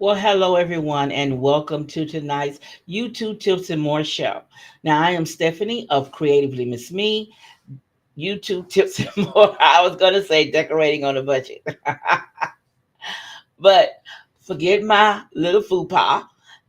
Well, hello everyone, and welcome to tonight's YouTube Tips and More show. Now, I am Stephanie of Creatively Miss Me, YouTube Tips and More. I was going to say decorating on a budget, but forget my little faux pas.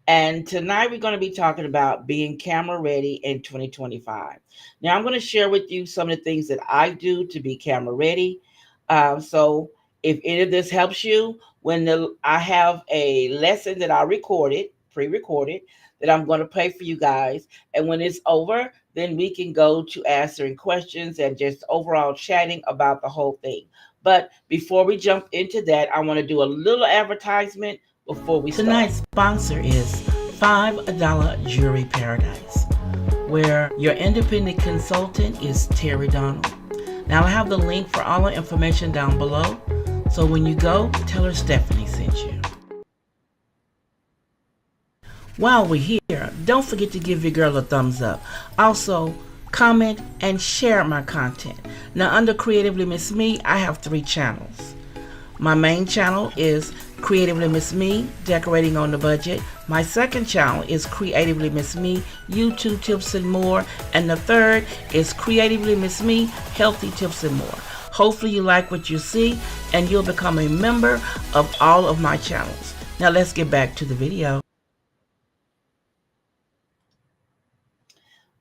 And tonight we're going to be talking about being camera ready in 2025. Now, I'm going to share with you some of the things that I do to be camera ready. So, if any of this helps you, I have a lesson that I recorded, pre-recorded, that I'm going to play for you guys, and when it's over, then we can go to answering questions and just overall chatting about the whole thing. But before we jump into that, I want to do a little advertisement before we start. Tonight's sponsor is $5 Jewelry Paradise, where your independent consultant is Terry Donald. Now, I have the link for all the information down below, so when you go, tell her Stephanie sent you. While we're here, don't forget to give your girl a thumbs up. Also, comment and share my content. Now, under Creatively Miss Me, I have 3 channels. My main channel is Creatively Miss Me, Decorating on the Budget. My second channel is Creatively Miss Me, YouTube Tips and More. And the third is Creatively Miss Me, Healthy Tips and More. Hopefully you like what you see and you'll become a member of all of my channels. Now let's get back to the video.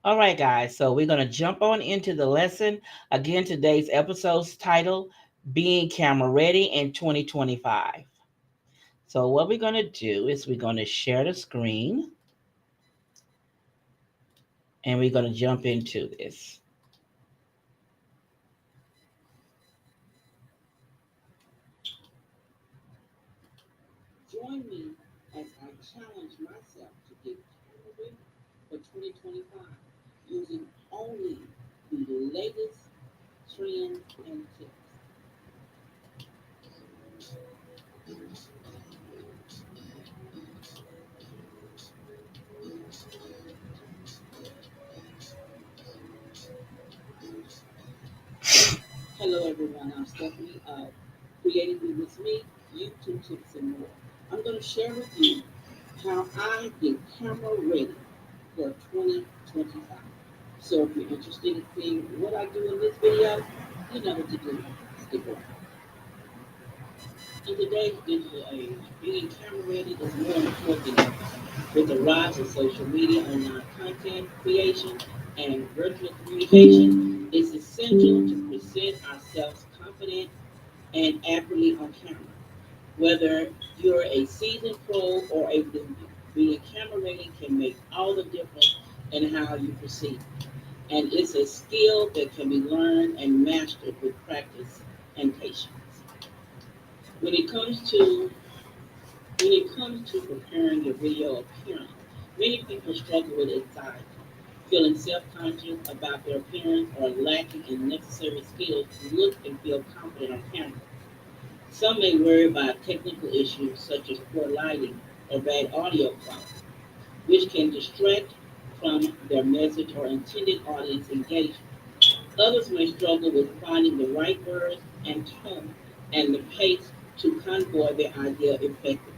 All right, guys, so we're going to jump on into the lesson. Again, today's episode's title, Being Camera Ready in 2025. So what we're going to do is we're going to share the screen and we're going to jump into this. Join me as I challenge myself to get camera ready for 2025 using only the latest trends and tips. Hello, everyone. I'm Stephanie of Creatively With Me, YouTube Tips and More. I'm going to share with you how I get camera ready for 2025. So if you're interested in seeing what I do in this video, you know what to do. Stick around. In today's digital age, being camera ready is more important than ever. With the rise of social media, online content creation, and virtual communication, it's essential to present ourselves confident and accurately on camera. Whether you're a seasoned pro or a newbie, being camera ready can make all the difference in how you proceed. And it's a skill that can be learned and mastered with practice and patience. When it comes to when it comes to preparing your video appearance, many people struggle with anxiety, feeling self-conscious about their appearance or lacking in necessary skills to look and feel confident on camera. Some may worry about technical issues such as poor lighting or bad audio quality, which can distract from their message or intended audience engagement. Others may struggle with finding the right words and tone and the pace to convey their idea effectively.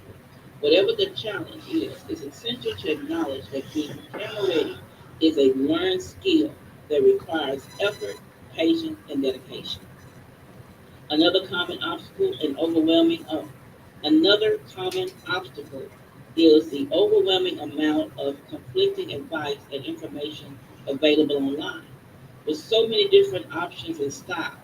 Whatever the challenge is, it's essential to acknowledge that being camera ready is a learned skill that requires effort, patience, and dedication. Another common obstacle and overwhelming of Another common obstacle is the overwhelming amount of conflicting advice and information available online. With so many different options and styles,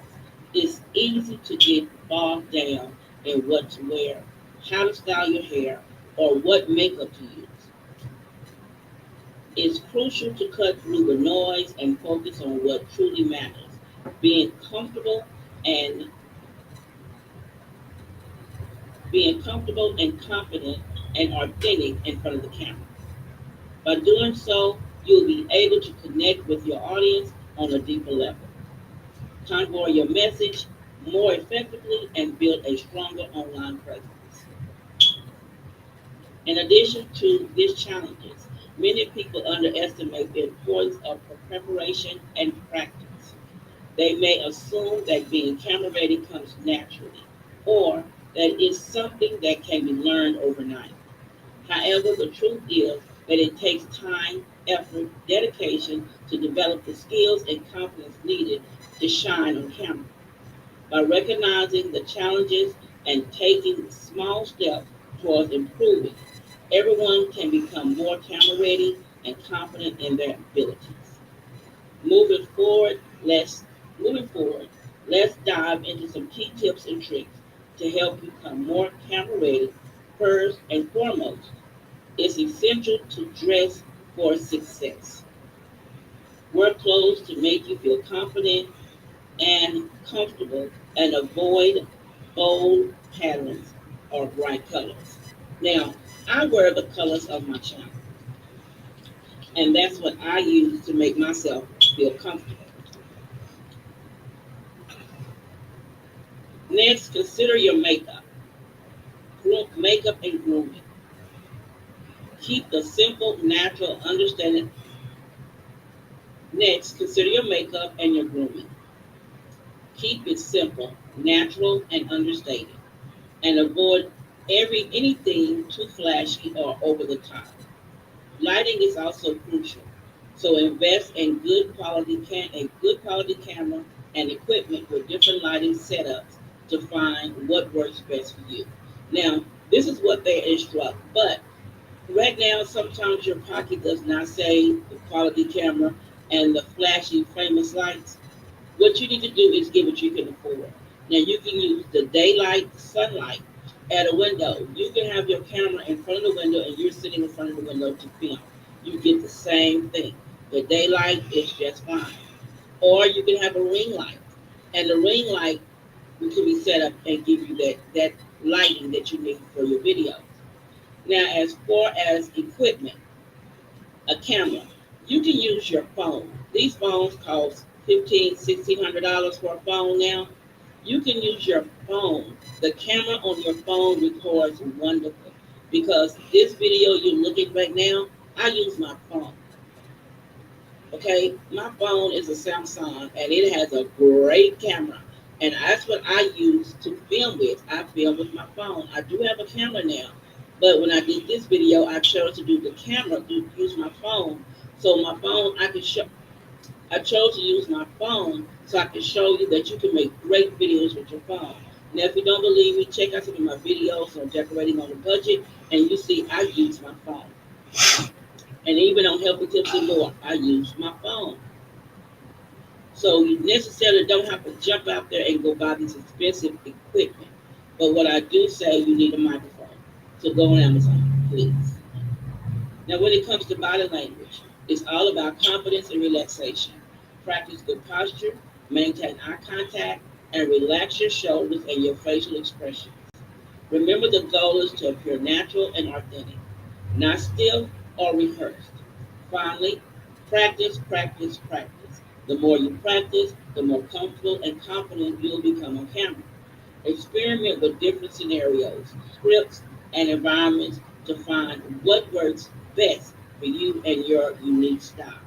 it's easy to get bogged down in what to wear, how to style your hair, or what makeup to use. It's crucial to cut through the noise and focus on what truly matters, being comfortable and being comfortable and confident and authentic in front of the camera. By doing so, you'll be able to connect with your audience on a deeper level, convey your message more effectively, and build a stronger online presence. In addition to these challenges, many people underestimate the importance of preparation and practice. They may assume that being camera ready comes naturally, or that it's something that can be learned overnight. However, the truth is that it takes time, effort, dedication to develop the skills and confidence needed to shine on camera. By recognizing the challenges and taking small steps towards improving, everyone can become more camera ready and confident in their abilities. Moving forward, let's moving forward, let's dive into some key tips and tricks to help you become more camera ready. First and foremost, it's essential to dress for success. Wear clothes to make you feel confident and comfortable and avoid bold patterns or bright colors. Now, I wear the colors of my channel, and that's what I use to make myself feel comfortable. Next, consider your makeup. Makeup and grooming. Keep the simple, natural, understanding. Next, consider your makeup and your grooming. Keep it simple, natural, and understated, and avoid anything too flashy or over the top. Lighting is also crucial, so invest in a good quality camera and equipment with different lighting setups to find what works best for you. Now, this is what they instruct, but right now sometimes your pocket does not say the quality camera and the flashy famous lights. What you need to do is get what you can afford. Now you can use the daylight, sunlight at a window. You can have your camera in front of the window and you're sitting in front of the window to film. You get the same thing. The daylight is just fine. Or you can have a ring light. And the ring light can be set up and give you that lighting that you need for your videos. Now as far as equipment, a camera. You can use your phone. These phones cost $1,500, $1,600 for a phone now. You can use your phone. The camera on your phone records wonderfully. Because this video you're looking right now, I use my phone. Okay, my phone is a Samsung and it has a great camera. And that's what I use to film with. I film with my phone. I do have a camera now. But when I did this video, I chose to do the camera, to use my phone. So my phone, I chose to use my phone so I can show you that you can make great videos with your phone. Now, if you don't believe me, check out some of my videos on decorating on a budget, and you see I use my phone. And even on Healthy Tips and More, I use my phone. So you necessarily don't have to jump out there and go buy this expensive equipment. But what I do say, you need a microphone. So go on Amazon, please. Now, when it comes to body language, it's all about confidence and relaxation. Practice good posture, maintain eye contact, and relax your shoulders and your facial expressions. Remember, the goal is to appear natural and authentic, not stiff or rehearsed. Finally, practice, practice, practice. The more you practice, the more comfortable and confident you'll become on camera. Experiment with different scenarios, scripts, and environments to find what works best for you and your unique style.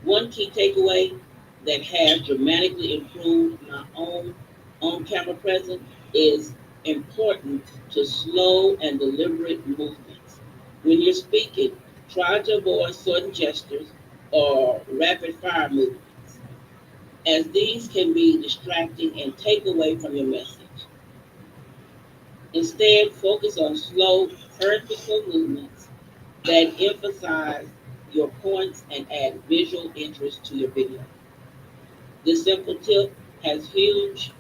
One key takeaway that has dramatically improved my own on-camera presence is important to slow and deliberate movements. When you're speaking, try to avoid sudden gestures or rapid fire movements, as these can be distracting and take away from your message. Instead, focus on slow, purposeful movements that emphasize your points and add visual interest to your video. This simple tip has huge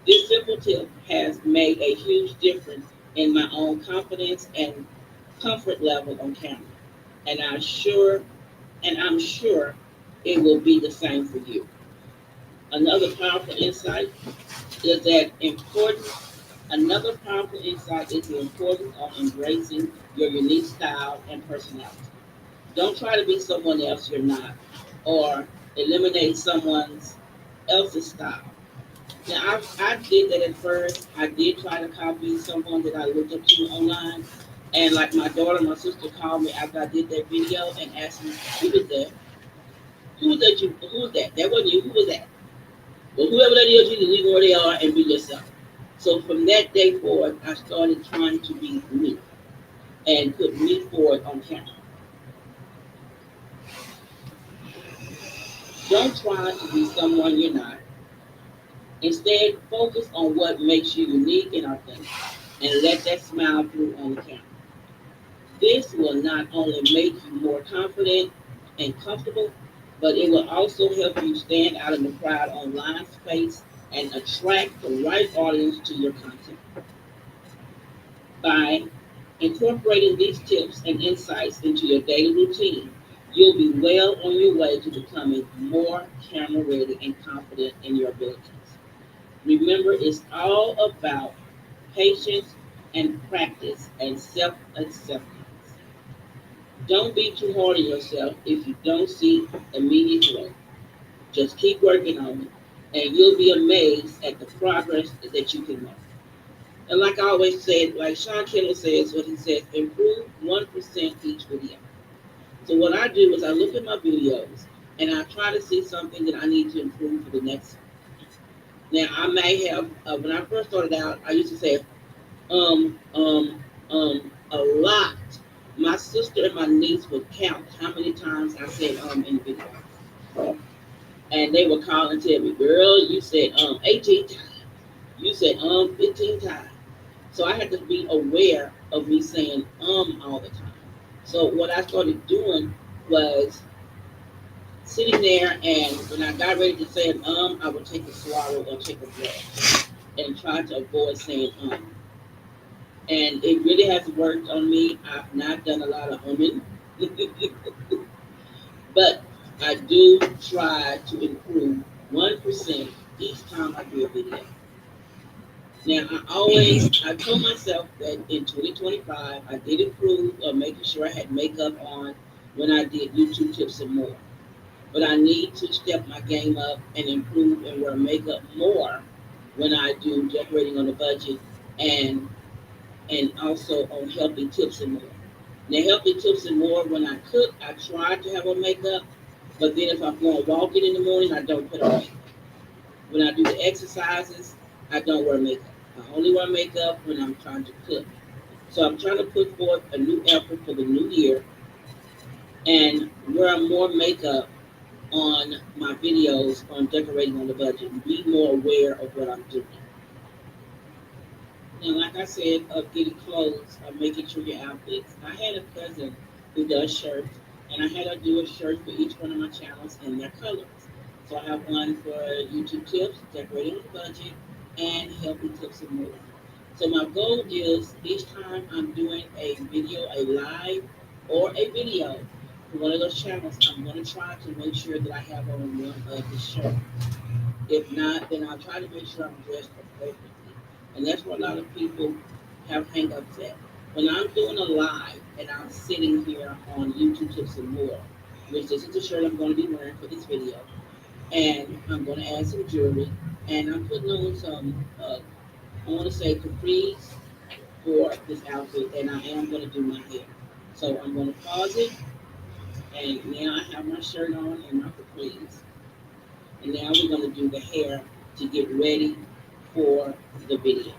this simple tip has made a huge difference in my own confidence and comfort level on camera. And I'm sure it will be the same for you. Another powerful insight is that important Another powerful insight is the importance of embracing your unique style and personality. Don't try to be someone else you're not, or eliminate someone else's style. Now, I did that at first. I did try to copy someone that I looked up to online. And like my daughter, my sister called me after I did that video and asked me, who was that? Who was that? That wasn't you. Who was that? Well, whoever that is, you can leave where they are and be yourself. So from that day forward, I started trying to be me. and put me forward on camera. Don't try to be someone you're not. Instead, focus on what makes you unique and authentic, and let that smile through on the camera. This will not only make you more confident and comfortable, but it will also help you stand out in the crowd online space and attract the right audience to your content. By incorporating these tips and insights into your daily routine, you'll be well on your way to becoming more camera ready and confident in your abilities. Remember, it's all about patience and practice and self acceptance. Don't be too hard on yourself if you don't see immediate growth. Just keep working on it, and you'll be amazed at the progress that you can make. And like I always said, like Sean Kendall says, what he says, improve 1% each video. So what I do is I look at my videos and I try to see something that I need to improve for the next. Now I may have when I first started out, I used to say a lot. My sister and my niece would count how many times I said in the video, and they would call and tell me, "Girl, you said 18 times. You said 15 times." So I had to be aware of me saying all the time. So what I started doing was sitting there, and when I got ready to say an I would take a swallow or take a breath and try to avoid saying And it really has worked on me. I've not done a lot of humming, but I do try to improve 1% each time I do a video. Now, I told myself that in 2025, I did improve making sure I had makeup on when I did YouTube tips and more. But I need to step my game up and improve and wear makeup more when I do decorating on a budget and also on healthy tips and more. Now, healthy tips and more, when I cook, I try to have on makeup, but then if I'm going walking in the morning, I don't put on makeup. When I do the exercises, I don't wear makeup. I only wear makeup when I'm trying to cook. So I'm trying to put forth a new effort for the new year and wear more makeup on my videos on decorating on the budget and be more aware of what I'm doing. And like I said, of getting clothes, of making sure your outfits. I had a cousin who does shirts, and I had her do a shirt for each one of my channels in their colors. So I have one for YouTube tips, decorating on the budget, and healthy tips and more. So my goal is each time I'm doing a video, a live, or a video for one of those channels, I'm going to try to make sure that I have on one of the shirts. If not, then I'll try to make sure I'm dressed appropriately. And that's where a lot of people have hang-ups at. When I'm doing a live and I'm sitting here on YouTube Tips and More, which this is the shirt I'm going to be wearing for this video, and I'm going to add some jewelry, and I'm putting on some, I want to say capris for this outfit, and I am going to do my hair. So I'm going to pause it, and now I have my shirt on and my capris. And now we're going to do the hair to get ready for the video.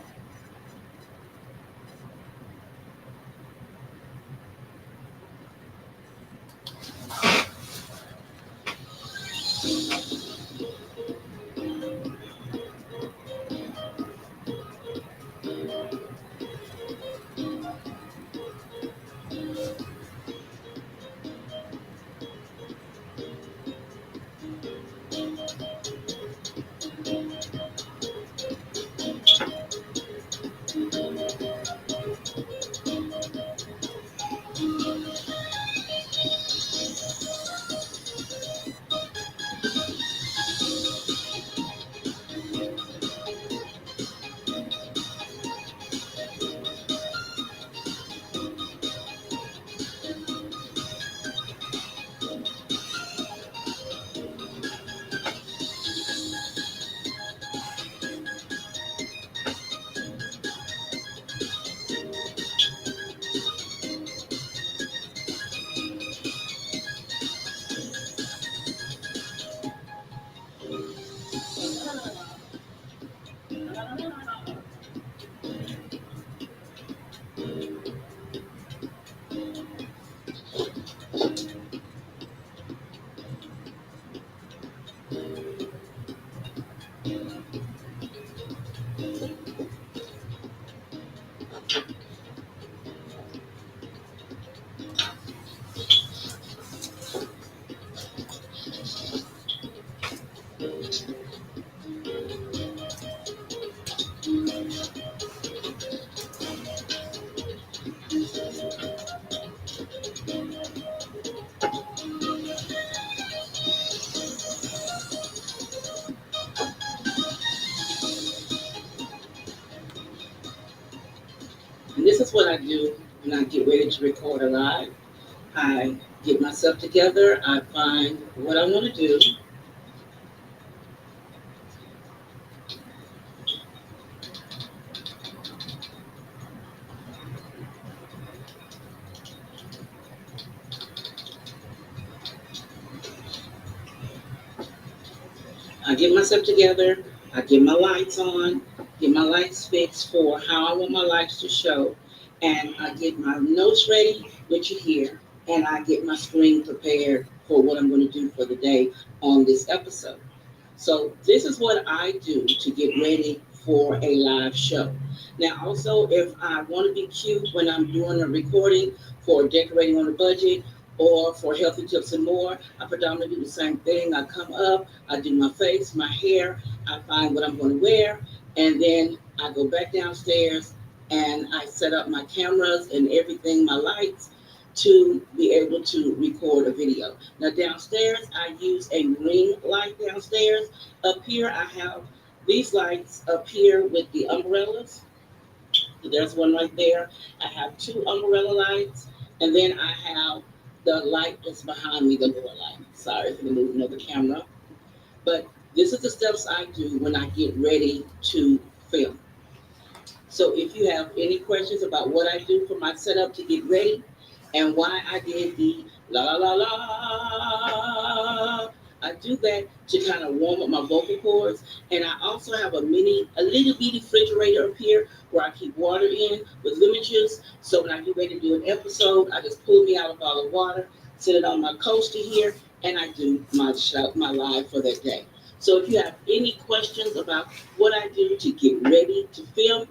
And this is what I do when I get ready to record a live. I get myself together, I find what I want to do, I get myself together, I get my lights on, get my lights fixed for how I want my lights to show, and I get my notes ready, which you hear, and I get my screen prepared for what I'm going to do for the day on this episode. So this is what I do to get ready for a live show. Now, also, if I want to be cute when I'm doing a recording for decorating on a budget or for healthy tips and more, I predominantly do the same thing. I come up, I do my face, my hair, I find what I'm going to wear, and then I go back downstairs and I set up my cameras and everything, my lights, to be able to record a video. Now downstairs, I use a ring light downstairs. Up here, I have these lights up here with the umbrellas. So there's one right there. I have two umbrella lights, and then I have the light that's behind me, the lower light. Sorry for the movement of the camera. But this is the steps I do when I get ready to film. So if you have any questions about what I do for my setup to get ready and why I did the la la la la, I do that to kind of warm up my vocal cords. And I also have a little bitty refrigerator up here where I keep water in with lemon juice. So when I get ready to do an episode, I just pull me out a bottle of water, set it on my coaster here, and I do my show, my live for that day. So if you have any questions about what I do to get ready to film,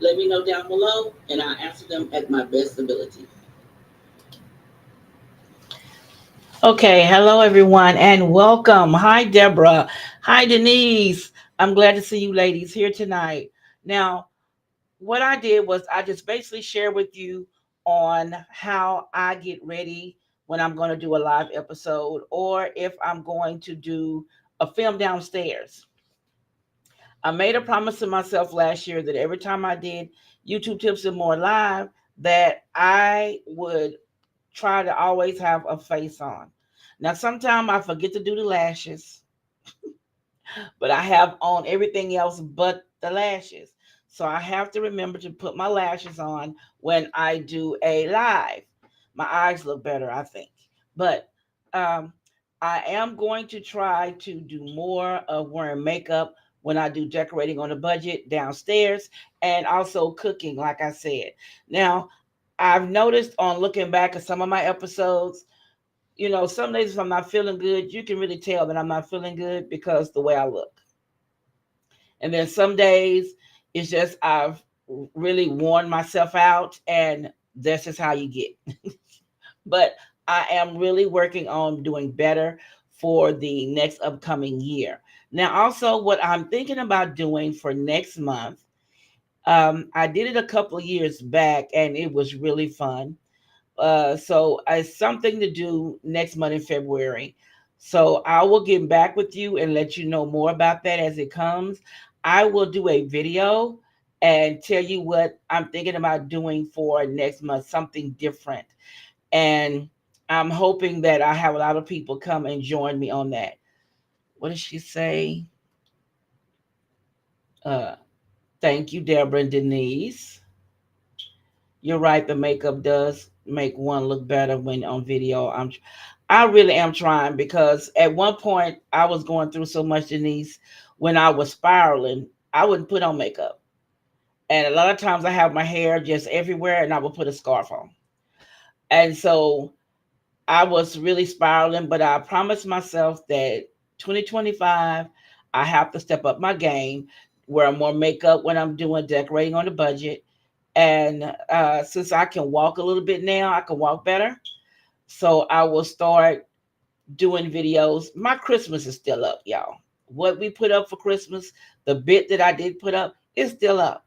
let me know down below, and I'll answer them at my best ability. Okay, hello everyone and welcome. Hi Deborah. Hi Denise. I'm glad to see you ladies here tonight. Now, what I did was I just basically share with you on how I get ready when I'm going to do a live episode or if I'm going to do a film downstairs. I made a promise to myself last year that every time I did YouTube Tips and More live that I would try to always have a face on. Now, sometimes I forget to do the lashes, but I have on everything else but the lashes. So I have to remember to put my lashes on when I do a live. My eyes look better, I think. But um, I am going to try to do more of wearing makeup when I do decorating on a budget downstairs and also cooking, like I said. Now, I've noticed on looking back at some of my episodes, some days if I'm not feeling good, you can really tell that I'm not feeling good because the way I look. And then some days it's just I've really worn myself out and this is how you get. But I am really working on doing better for the next upcoming year. Now, also, what I'm thinking about doing for next month, I did it a couple of years back and it was really fun. So it's something to do next month in February. So I will get back with you and let you know more about that as it comes. I will do a video and tell you what I'm thinking about doing for next month, something different. And I'm hoping that I have a lot of people come and join me on that. What does she say? Uh, Thank you, Deborah and Denise. You're right. The makeup does make one look better when on video. I really am trying because at one point I was going through so much, Denise. When I was spiraling, I wouldn't put on makeup, and a lot of times I have my hair just everywhere, and I would put a scarf on. And so I was really spiraling, but I promised myself that 2025 I have to step up my game, wear more makeup when I'm doing decorating on a budget, and since I can walk a little bit now, I can walk better. So I will start doing videos. My Christmas is still up, y'all. What we put up for Christmas, the bit that I did put up, is still up.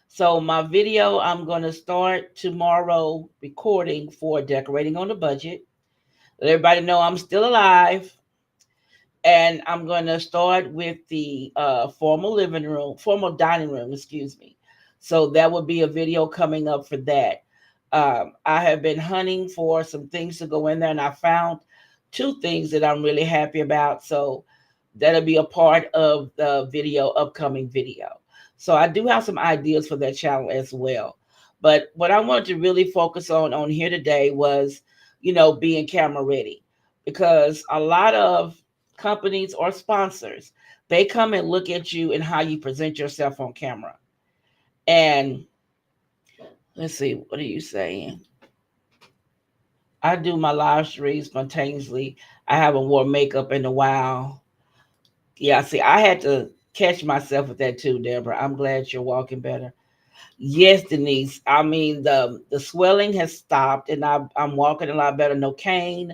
So my video, I'm going to start tomorrow recording for decorating on a budget. Let everybody know I'm still alive. And I'm going to start with the formal dining room, excuse me. So that would be a video coming up for that. I have been hunting for some things to go in there, and I found two things that I'm really happy about. So that'll be a part of the video, upcoming video. So I do have some ideas for that channel as well. But what I wanted to really focus on here today was, being camera ready, because a lot of companies or sponsors, they come and look at you and how you present yourself on camera. And let's see, what are you saying? I do my live streams spontaneously. I haven't worn makeup in a while. Yeah, see, I had to catch myself with that too, Deborah. I'm glad you're walking better. Yes, Denise. I mean, the swelling has stopped, and I'm walking a lot better. No cane,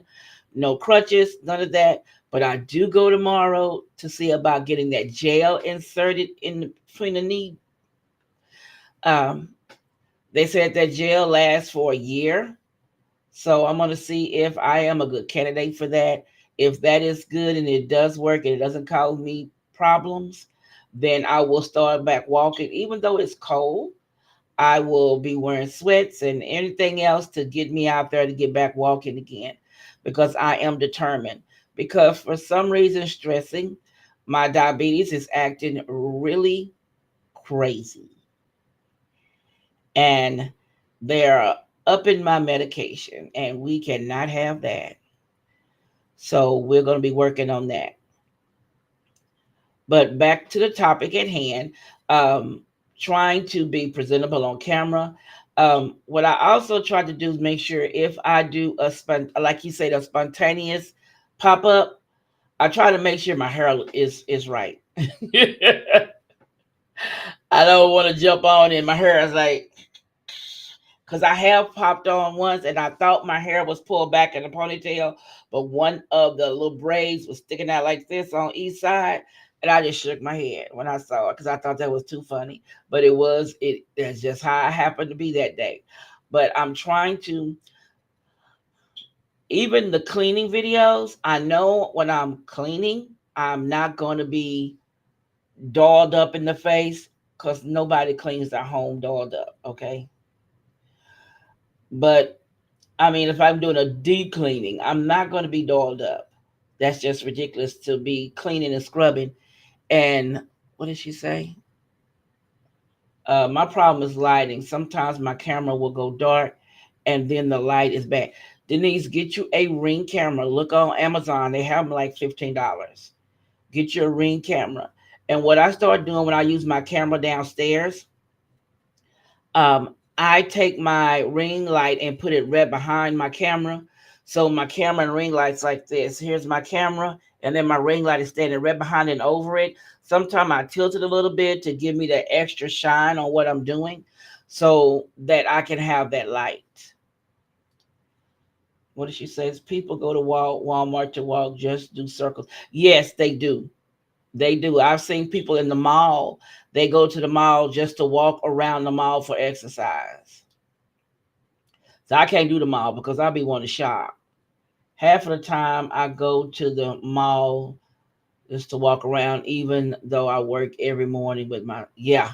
no crutches, none of that. But I do go tomorrow to see about getting that gel inserted in between the knee. Um, they said that gel lasts for a year. So I'm going to see if I am a good candidate for that. If that is good and it does work and it doesn't cause me problems, then I will start back walking. Even though it's cold, I will be wearing sweats and anything else to get me out there to get back walking again, because I am determined. Because for some reason, stressing, my diabetes is acting really crazy. And they're upping my medication, and we cannot have that. So we're going to be working on that. But back to the topic at hand, um, trying to be presentable on camera. What I also try to do is make sure if I do like you said, a spontaneous pop up, I try to make sure my hair is right. I don't want to jump on and my hair is like, because I have popped on once and I thought my hair was pulled back in a ponytail, but one of the little braids was sticking out like this on each side. And I just shook my head when I saw it because I thought that was too funny. But that's just how I happened to be that day. But I'm trying to, even the cleaning videos, I know when I'm cleaning, I'm not going to be dolled up in the face because nobody cleans their home dolled up. Okay. But I mean, if I'm doing a deep cleaning, I'm not going to be dolled up. That's just ridiculous to be cleaning and scrubbing. And what did she say? My problem is lighting. Sometimes my camera will go dark and then the light is bad. Denise, get you a ring camera. Look on Amazon. They have them like $15. Get your ring camera. And what I start doing when I use my camera downstairs, I take my ring light and put it right behind my camera. So my camera and ring light's like this. Here's my camera, and then my ring light is standing right behind and over it. Sometimes I tilt it a little bit to give me that extra shine on what I'm doing so that I can have that light. What does she say? People go to Walmart to walk, just do circles. Yes, they do. They do. I've seen people in the mall. They go to the mall just to walk around the mall for exercise. So I can't do the mall because I'll be wanting to shop. Half of the time I go to the mall just to walk around, even though I work every morning with my, yeah.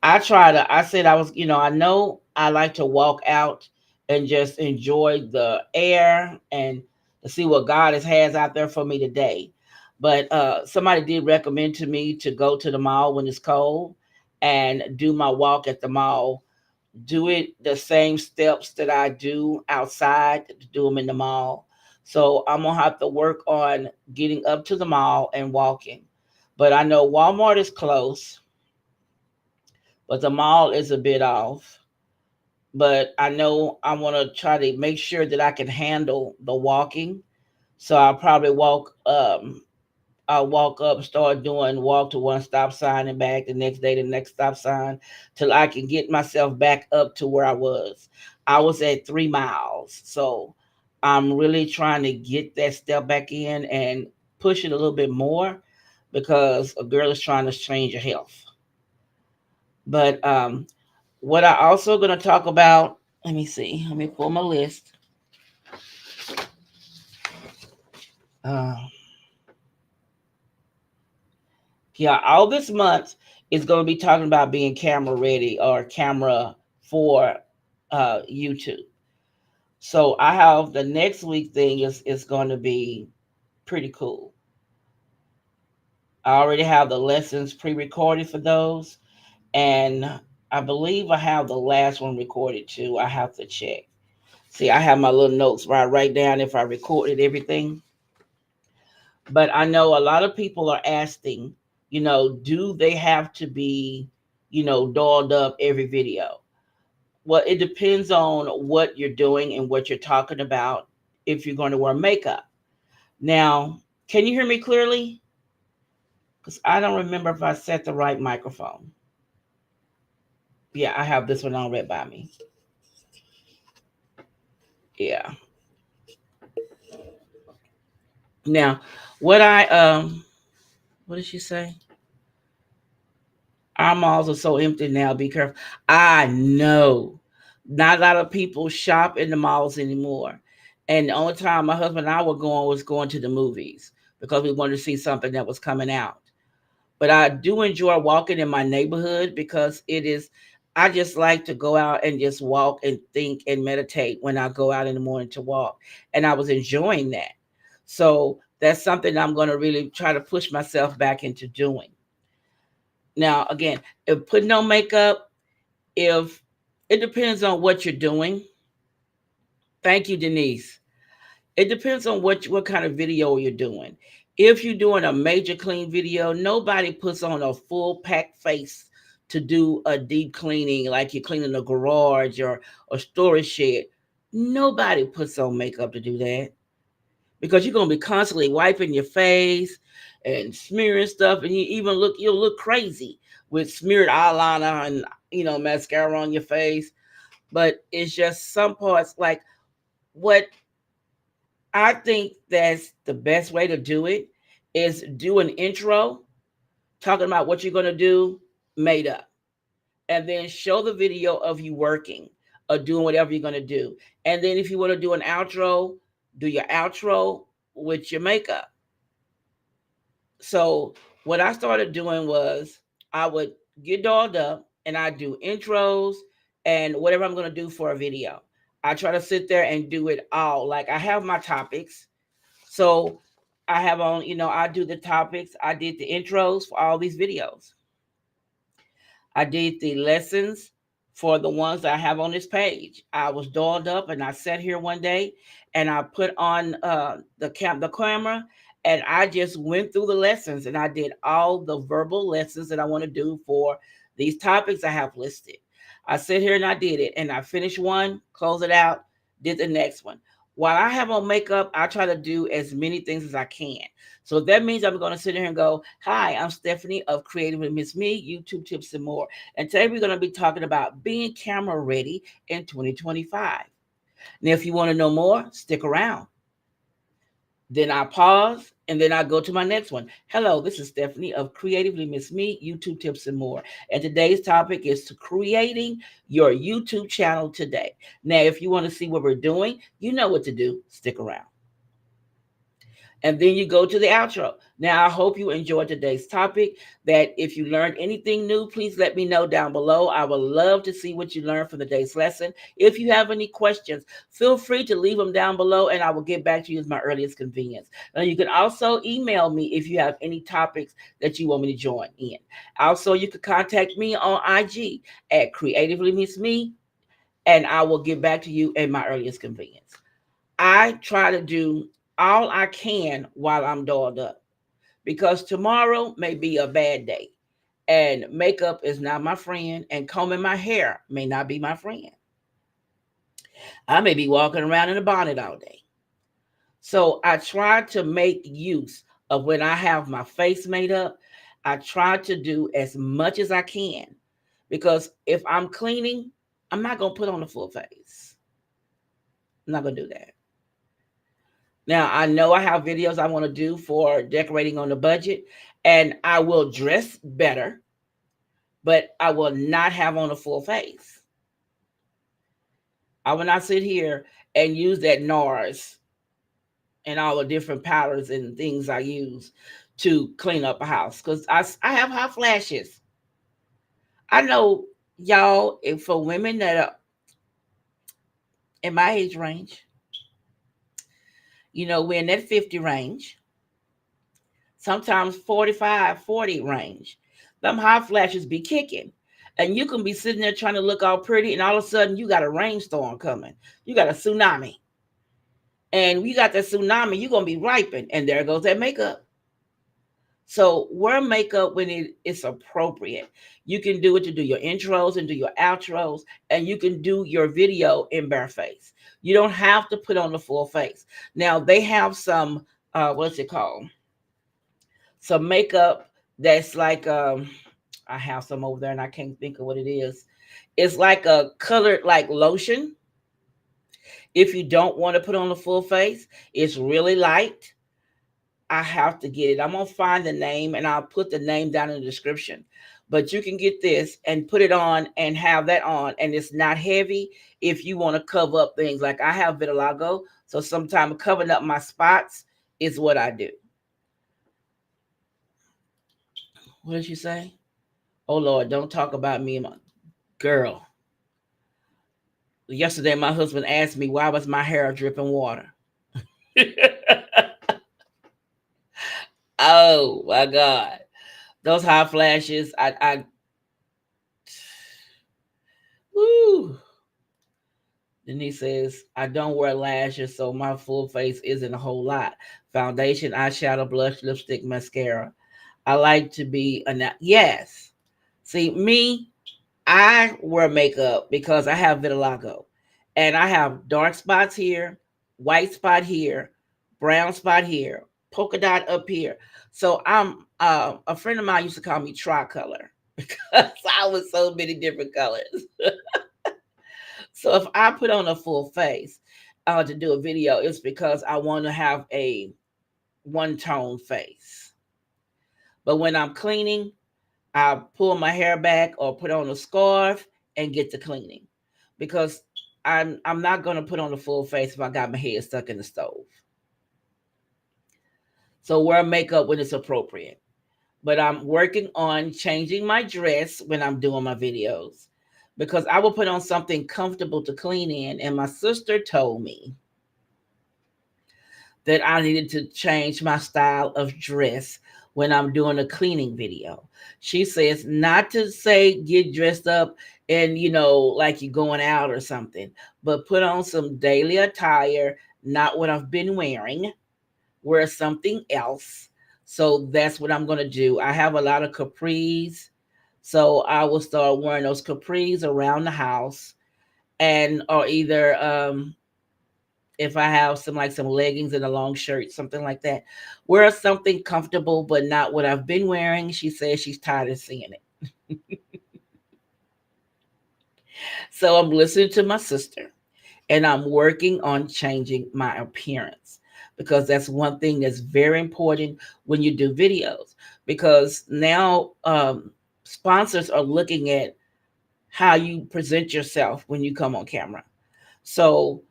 I said I know I like to walk out and just enjoy the air and to see what has out there for me today. But somebody did recommend to me to go to the mall when it's cold and do my walk at the mall, do it the same steps that I do outside to do them in the mall. So I'm gonna have to work on getting up to the mall and walking. But I know Walmart is close, but the mall is a bit off. But I know I want to try to make sure that I can handle the walking. So I'll walk up, start doing walk to one stop sign and back the next day, the next stop sign, till I can get myself back up to where I was. I was at 3 miles. So I'm really trying to get that step back in and push it a little bit more because a girl is trying to change her health. But what I also going to talk about, let me see, let me pull my list. Uh, yeah, all this month It's going to be talking about being camera ready or camera for YouTube. So I have the next week thing is going to be pretty cool. I already have the lessons pre-recorded for those, and I believe I have the last one recorded too. I have to check. See, I have my little notes where I write down if I recorded everything. But I know a lot of people are asking, do they have to be, dolled up every video? Well, it depends on what you're doing and what you're talking about if you're going to wear makeup. Now, can you hear me clearly? Because I don't remember if I set the right microphone. Yeah, I have this one on read by me. Yeah. Now, what did she say? Our malls are so empty now. Be careful. I know. Not a lot of people shop in the malls anymore. And the only time my husband and I were going was going to the movies because we wanted to see something that was coming out. But I do enjoy walking in my neighborhood because I just like to go out and just walk and think and meditate when I go out in the morning to walk. And I was enjoying that. So that's something I'm going to really try to push myself back into doing. Now, again, if putting on makeup, if it depends on what you're doing. Thank you, Denise. It depends on what kind of video you're doing. If you're doing a major clean video, nobody puts on a full pack face to do a deep cleaning like you're cleaning a garage or a storage shed. Nobody puts on makeup to do that because you're gonna be constantly wiping your face and smearing stuff, and you'll look crazy with smeared eyeliner and mascara on your face. But it's just some parts like what I think that's the best way to do it is do an intro talking about what you're going to do made up, and then show the video of you working or doing whatever you're going to do. And then if you want to do an outro, do your outro with your makeup. So what I started doing was I would get dolled up and I do intros and whatever I'm going to do for a video. I try to sit there and do it all. Like I have my topics. So I have on, I do the topics. I did the intros for all these videos. I did the lessons for the ones that I have on this page. I was dolled up and I sat here one day and I put on the camera and I just went through the lessons and I did all the verbal lessons that I want to do for these topics I have listed. I sit here and I did it and I finished one, close it out, did the next one. While I have on makeup, I try to do as many things as I can. So that means I'm going to sit here and go, hi, I'm Stephanie of Creative with Miss Me, YouTube tips and more. And today we're going to be talking about being camera ready in 2025. Now, if you want to know more, stick around. Then I pause and then I go to my next one. Hello, this is Stephanie of Creatively Miss Me, YouTube tips and more. And today's topic is to creating your YouTube channel today. Now, if you want to see what we're doing, you know what to do. Stick around. And then you go to the outro. Now, I hope you enjoyed today's topic. That if you learned anything new, please let me know down below. I would love to see what you learned from today's lesson. If you have any questions, feel free to leave them down below and I will get back to you at my earliest convenience. Now, you can also email me if you have any topics that you want me to join in. Also, you can contact me on IG at Creatively Miss Me and I will get back to you at my earliest convenience. I try to do all I can while I'm dolled up because tomorrow may be a bad day and makeup is not my friend and combing my hair may not be my friend. I may be walking around in a bonnet all day. So I try to make use of when I have my face made up. I try to do as much as I can because if I'm cleaning, I'm not going to put on a full face. I'm not going to do that. Now, I know I have videos I want to do for decorating on the budget, and I will dress better, but I will not have on a full face. I will not sit here and use that NARS and all the different powders and things I use to clean up a house because I have hot flashes. I know y'all, if for women that are in my age range, we're in that 50 range, sometimes 45, 40 range. Them hot flashes be kicking. And you can be sitting there trying to look all pretty, and all of a sudden you got a rainstorm coming. You got a tsunami. And you got that tsunami, you're going to be ripened. And there goes that makeup. So wear makeup when it's appropriate. You can do it to do your intros and do your outros, and you can do your video in bare face. You don't have to put on the full face. Now they have some what's it called? Some makeup that's like I have some over there and I can't think of what it is. It's like a colored like lotion. If you don't want to put on the full face, it's really light. I have to get it. I'm gonna find the name and I'll put the name down in the description. But you can get this and put it on and have that on, and it's not heavy if you want to cover up things. Like I have vitiligo, so sometimes covering up my spots is what I do. What did you say? Oh Lord, don't talk about me, my girl. Yesterday, my husband asked me why was my hair dripping water. Oh my God, those hot flashes! Woo. Denise says, I don't wear lashes, so my full face isn't a whole lot. Foundation, eyeshadow, blush, lipstick, mascara. I like to be a yes. See, me, I wear makeup because I have vitiligo. And I have dark spots here, white spot here, brown spot here, polka dot up here. So I'm a friend of mine used to call me tricolor because I was so many different colors. So if I put on a full face to do a video, it's because I want to have a one tone face. But when I'm cleaning, I pull my hair back or put on a scarf and get to cleaning because I'm not gonna put on a full face if I got my head stuck in the stove. So wear makeup when it's appropriate. But I'm working on changing my dress when I'm doing my videos because I will put on something comfortable to clean in. And my sister told me that I needed to change my style of dress when I'm doing a cleaning video. She says not to say get dressed up and like you're going out or something, but put on some daily attire, not what I've been wearing, wear something else. So that's what I'm going to do. I have a lot of capris. So I will start wearing those capris around the house and or either if I have some leggings and a long shirt, something like that. Wear something comfortable, but not what I've been wearing. She says she's tired of seeing it. So I'm listening to my sister and I'm working on changing my appearance because that's one thing that's very important when you do videos. Because now sponsors are looking at how you present yourself when you come on camera. So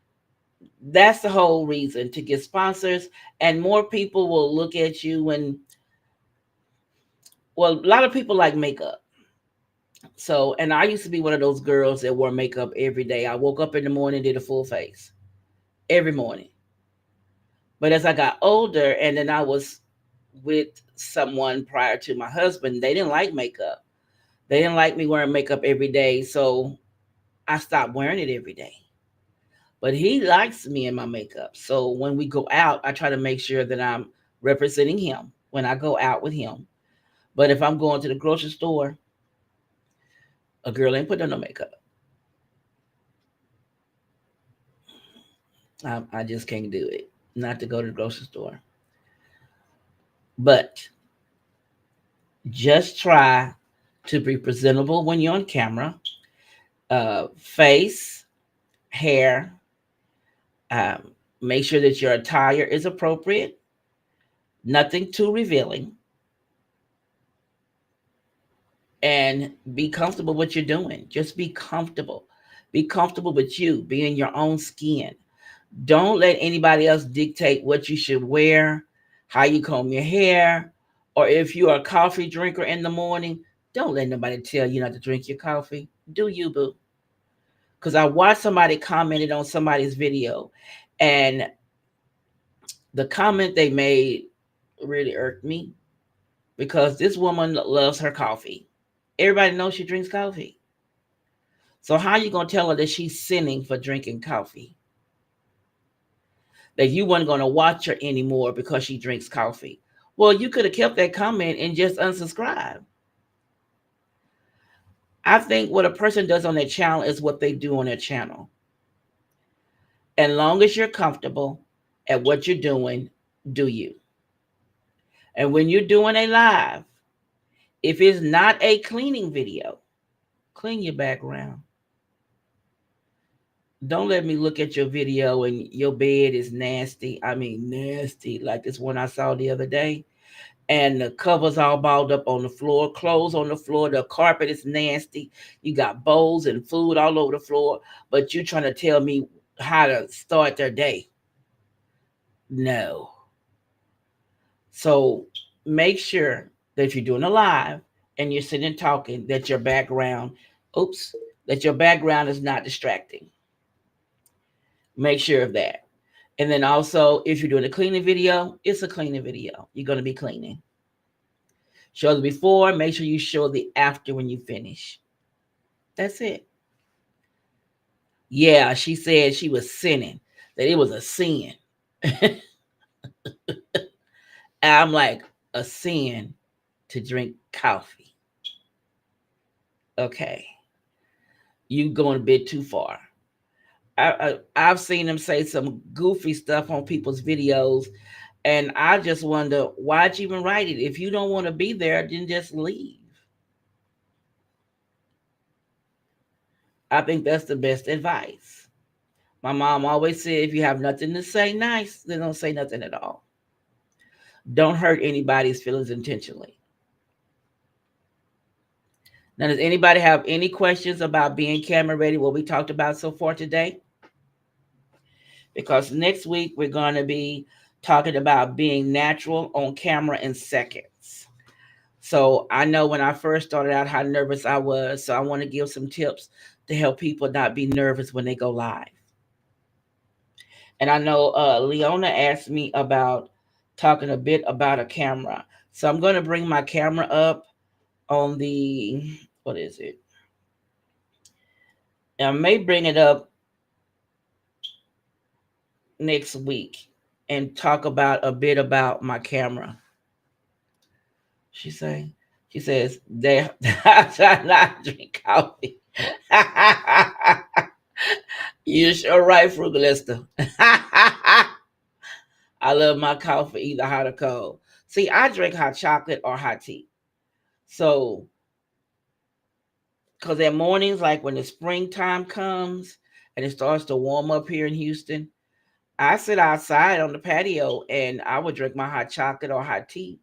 that's the whole reason to get sponsors, and more people will look at you when, well, a lot of people like makeup. So, and I used to be one of those girls that wore makeup every day. I woke up in the morning, did a full face every morning. But as I got older, and then I was with someone prior to my husband, they didn't like makeup. They didn't like me wearing makeup every day. So I stopped wearing it every day. But he likes me in my makeup. So when we go out, I try to make sure that I'm representing him when I go out with him. But if I'm going to the grocery store, a girl ain't put on no makeup. I just can't do it. Not to go to the grocery store. But just try to be presentable when you're on camera. Face, hair. Um, Make sure that your attire is appropriate. Nothing too revealing. And be comfortable what you're doing. Just be comfortable. Be comfortable with you, be in your own skin. Don't let anybody else dictate what you should wear, how you comb your hair, or if you're a coffee drinker in the morning, Don't let nobody tell you not to drink your coffee. Do you, boo? Because I watched somebody commented on somebody's video, and the comment they made really irked me because this woman loves her coffee. Everybody knows she drinks coffee. So how you gonna tell her that she's sinning for drinking coffee? That you weren't gonna watch her anymore because she drinks coffee? Well, you could have kept that comment and just unsubscribe. I think what a person does on their channel is what they do on their channel. And long as you're comfortable at what you're doing, do you. And when you're doing a live, if it's not a cleaning video, clean your background. Don't let me look at your video and your bed is nasty. I mean, nasty, like this one I saw the other day. And the covers all balled up on the floor, clothes on the floor, the carpet is nasty. You got bowls and food all over the floor, but you're trying to tell me how to start their day. No. So make sure that if you're doing a live and you're sitting talking, that your background, oops, that your background is not distracting. Make sure of that. And then also, if you're doing a cleaning video, it's a cleaning video. You're going to be cleaning. Show the before, make sure you show the after when you finish. That's it. Yeah, she said she was sinning, that it was a sin. I'm like, a sin to drink coffee. Okay, you going a bit too far. I've seen them say some goofy stuff on people's videos, and I just wonder, why'd you even write it? If you don't want to be there, then just leave. I think that's the best advice. My mom always said, if you have nothing to say nice, then don't say nothing at all. Don't hurt anybody's feelings intentionally. Now, does anybody have any questions about being camera ready, what we talked about so far today? Because next week we're going to be talking about being natural on camera in seconds. So I know when I first started out how nervous I was. So I want to give some tips to help people not be nervous when they go live. And I know Leona asked me about talking a bit about a camera. So I'm going to bring my camera up on the, what is it? I may bring it up next week and talk about a bit about my camera. She say, she says, they I not drink coffee. You sure right, Frugalista. I love my coffee either hot or cold. See, I drink hot chocolate or hot tea. So, because at mornings, like when the springtime comes and it starts to warm up here in Houston, I sit outside on the patio and I would drink my hot chocolate or hot tea.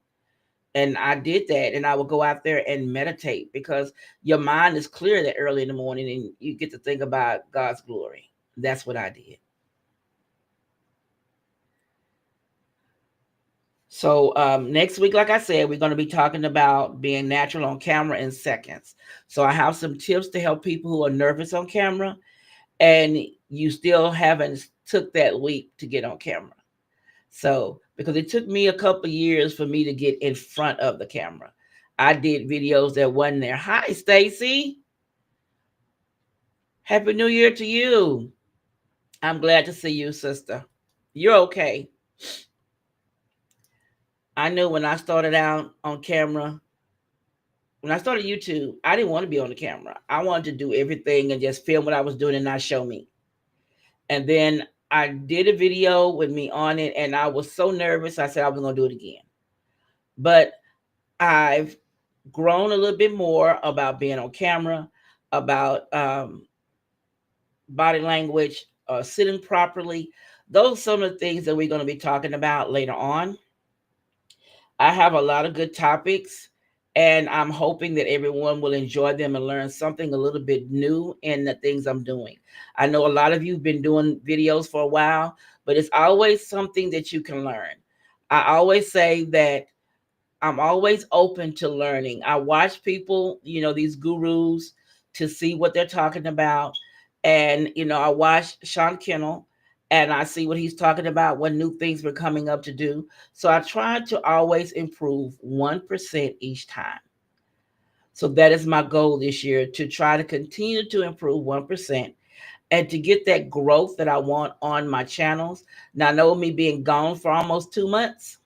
And I did that, and I would go out there and meditate because your mind is clear that early in the morning and you get to think about God's glory. That's what I did. So next week, like I said, we're going to be talking about being natural on camera in seconds. So I have some tips to help people who are nervous on camera and you still haven't took that leap to get on camera. So because it took me a couple years for me to get in front of the camera. I did videos that wasn't there. Hi, Stacy. Happy New Year to you. I'm glad to see you, sister. You're okay. I knew when I started out on camera, when I started YouTube, I didn't want to be on the camera. I wanted to do everything and just film what I was doing and not show me. And then I did a video with me on it, and I was so nervous. I said I was going to do it again. But I've grown a little bit more about being on camera, about body language, sitting properly. Those are some of the things that we're going to be talking about later on. I have a lot of good topics, and I'm hoping that everyone will enjoy them and learn something a little bit new in the things I'm doing. I know a lot of you have been doing videos for a while, but it's always something that you can learn. I always say that I'm always open to learning. I watch people, these gurus, to see what they're talking about. And, I watch Sean Kennel and I see what he's talking about, what new things we're coming up to do. So I try to always improve 1% each time. So that is my goal this year, to try to continue to improve 1% and to get that growth that I want on my channels. Now, I know me being gone for almost 2 months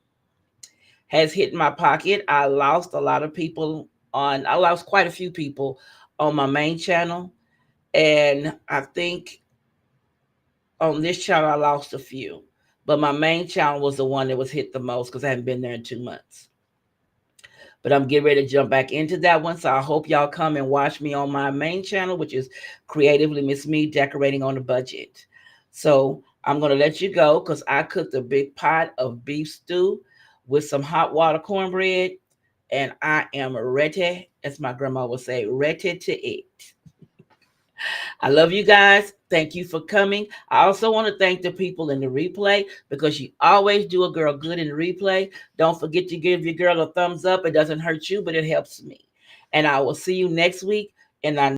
has hit my pocket. I lost quite a few people on my main channel. And I think on this channel, I lost a few. But my main channel was the one that was hit the most because I hadn't been there in 2 months. But I'm getting ready to jump back into that one. So I hope y'all come and watch me on my main channel, which is Creatively Miss Me, Decorating on a Budget. So I'm going to let you go because I cooked a big pot of beef stew with some hot water cornbread. And I am ready, as my grandma would say, ready to eat. I love you guys. Thank you for coming. I also want to thank the people in the replay because you always do a girl good in the replay. Don't forget to give your girl a thumbs up. It doesn't hurt you, but it helps me. And I will see you next week in our